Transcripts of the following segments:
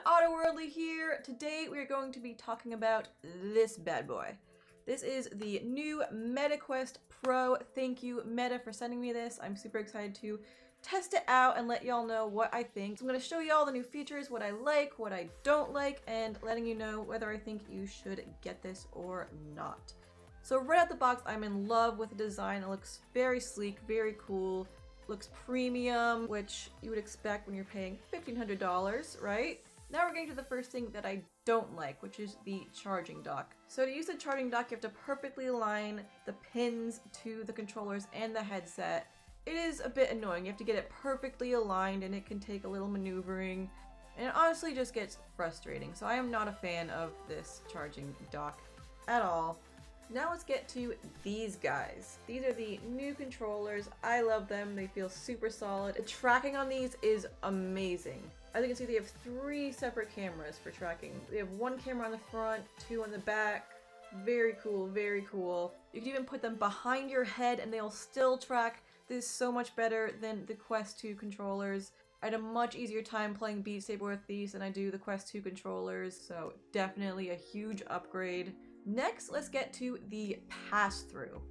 Otterworldly here. Today we are going to be talking about this bad boy. This is the new MetaQuest Pro. Thank you, Meta, for sending me this. I'm super excited to test it out and let y'all know what I think. So I'm going to show you all the new features, what I like, what I don't like, and letting you know whether I think you should get this or not. So right out the box, I'm in love with the design. It looks very sleek, very cool. Looks premium, which you would expect when you're paying $1,500, right? Now we're getting to the first thing that I don't like, which is the charging dock. So to use the charging dock, you have to perfectly align the pins to the controllers and the headset. It is a bit annoying. You have to get it perfectly aligned and it can take a little maneuvering. And it honestly just gets frustrating. So I am not a fan of this charging dock at all. Now let's get to these guys. These are the new controllers. I love them. They feel super solid. The tracking on these is amazing. As you can see, they have 3 separate cameras for tracking. They have 1 camera on the front, 2 on the back. Very cool, very cool. You can even put them behind your head and they'll still track. This is so much better than the Quest 2 controllers. I had a much easier time playing Beat Saber with these than I do the Quest 2 controllers, so definitely a huge upgrade. Next, let's get to the Passthrough.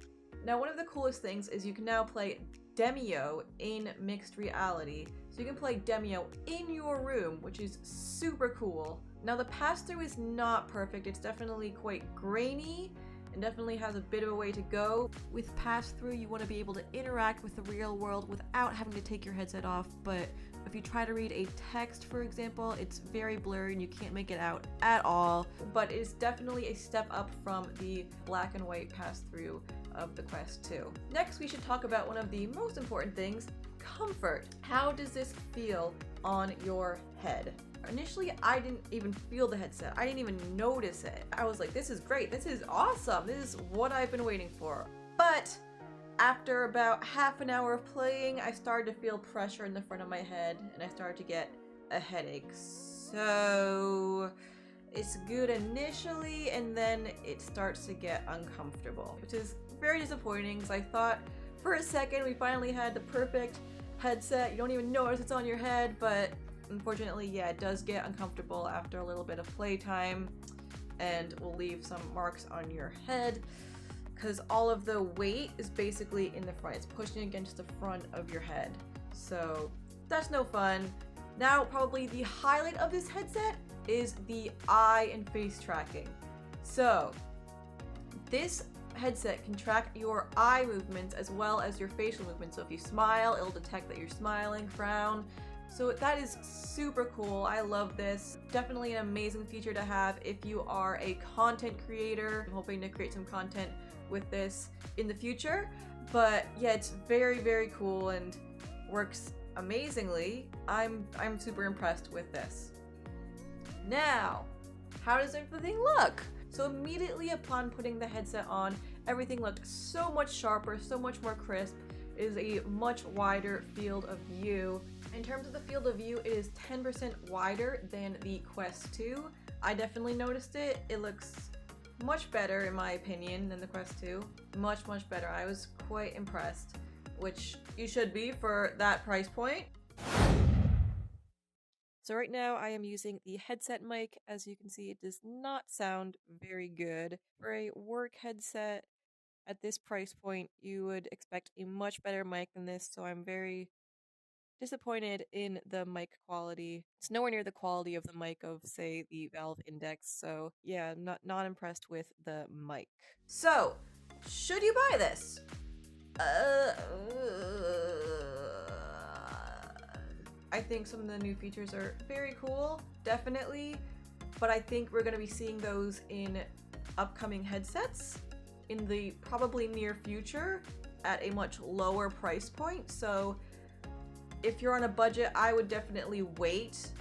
Now, one of the coolest things is you can now play Demio in mixed reality. So you can play Demio in your room, which is super cool. Now, the Passthrough is not perfect. It's definitely quite grainy and definitely has a bit of a way to go. With Passthrough, you want to be able to interact with the real world without having to take your headset off, but if you try to read a text, for example, it's very blurry and you can't make it out at all, but it's definitely a step up from the black and white Passthrough of the Quest 2. Next, we should talk about one of the most important things, comfort. How does this feel on your head? Initially, I didn't even feel the headset. I didn't even notice it. I was like, this is great. This is awesome. This is what I've been waiting for. But after about half an hour of playing, I started to feel pressure in the front of my head and I started to get a headache. So it's good initially and then it starts to get uncomfortable, which is very disappointing because I thought for a second we finally had the perfect headset. You don't even notice it's on your head, but unfortunately, yeah, it does get uncomfortable after a little bit of playtime and will leave some marks on your head because all of the weight is basically in the front. It's pushing against the front of your head. So that's no fun. Now, probably the highlight of this headset is the eye and face tracking. So this headset can track your eye movements as well as your facial movements. So if you smile, it'll detect that you're smiling, frown. So that is super cool. I love this. Definitely an amazing feature to have if you are a content creator. I'm hoping to create some content with this in the future. But yeah, it's very, very cool and works amazingly. I'm super impressed with this. Now, how does everything look? So immediately upon putting the headset on, everything looked so much sharper, so much more crisp. It is a much wider field of view. In terms of the field of view, it is 10% wider than the Quest 2. I definitely noticed it. It looks much better in my opinion than the Quest 2. Much, much better. I was quite impressed, which you should be for that price point. So right now I am using the headset mic. As you can see, it does not sound very good. For a work headset at this price point, you would expect a much better mic than this, so I'm very disappointed in the mic quality. It's nowhere near the quality of the mic of, say, the Valve Index, so yeah, I'm not impressed with the mic. So, should you buy this? I think some of the new features are very cool, definitely, but I think we're going to be seeing those in upcoming headsets in the probably near future at a much lower price point. So if you're on a budget, I would definitely wait.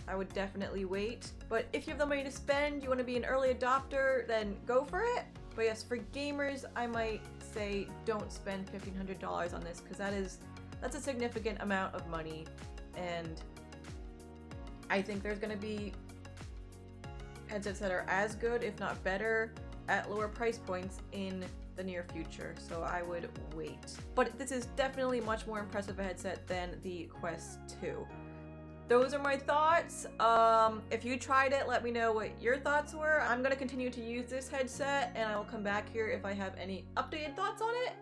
But if you have the money to spend, you want to be an early adopter, then go for it. But yes, for gamers, I might say don't spend $1,500 on this because that's a significant amount of money. And I think there's going to be headsets that are as good, if not better, at lower price points in the near future, so I would wait. But this is definitely much more impressive a headset than the Quest 2. those are my thoughts. If you tried it, let me know what your thoughts were. I'm gonna continue to use this headset, and I will come back here if I have any updated thoughts on it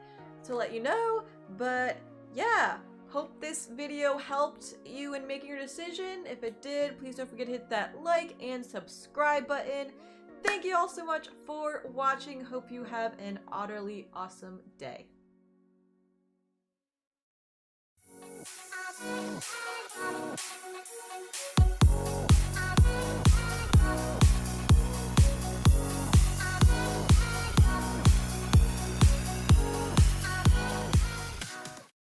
to let you know. But yeah, hope this video helped you in making your decision. If it did, please don't forget to hit that like and subscribe button. Thank you all so much for watching. Hope you have an utterly awesome day.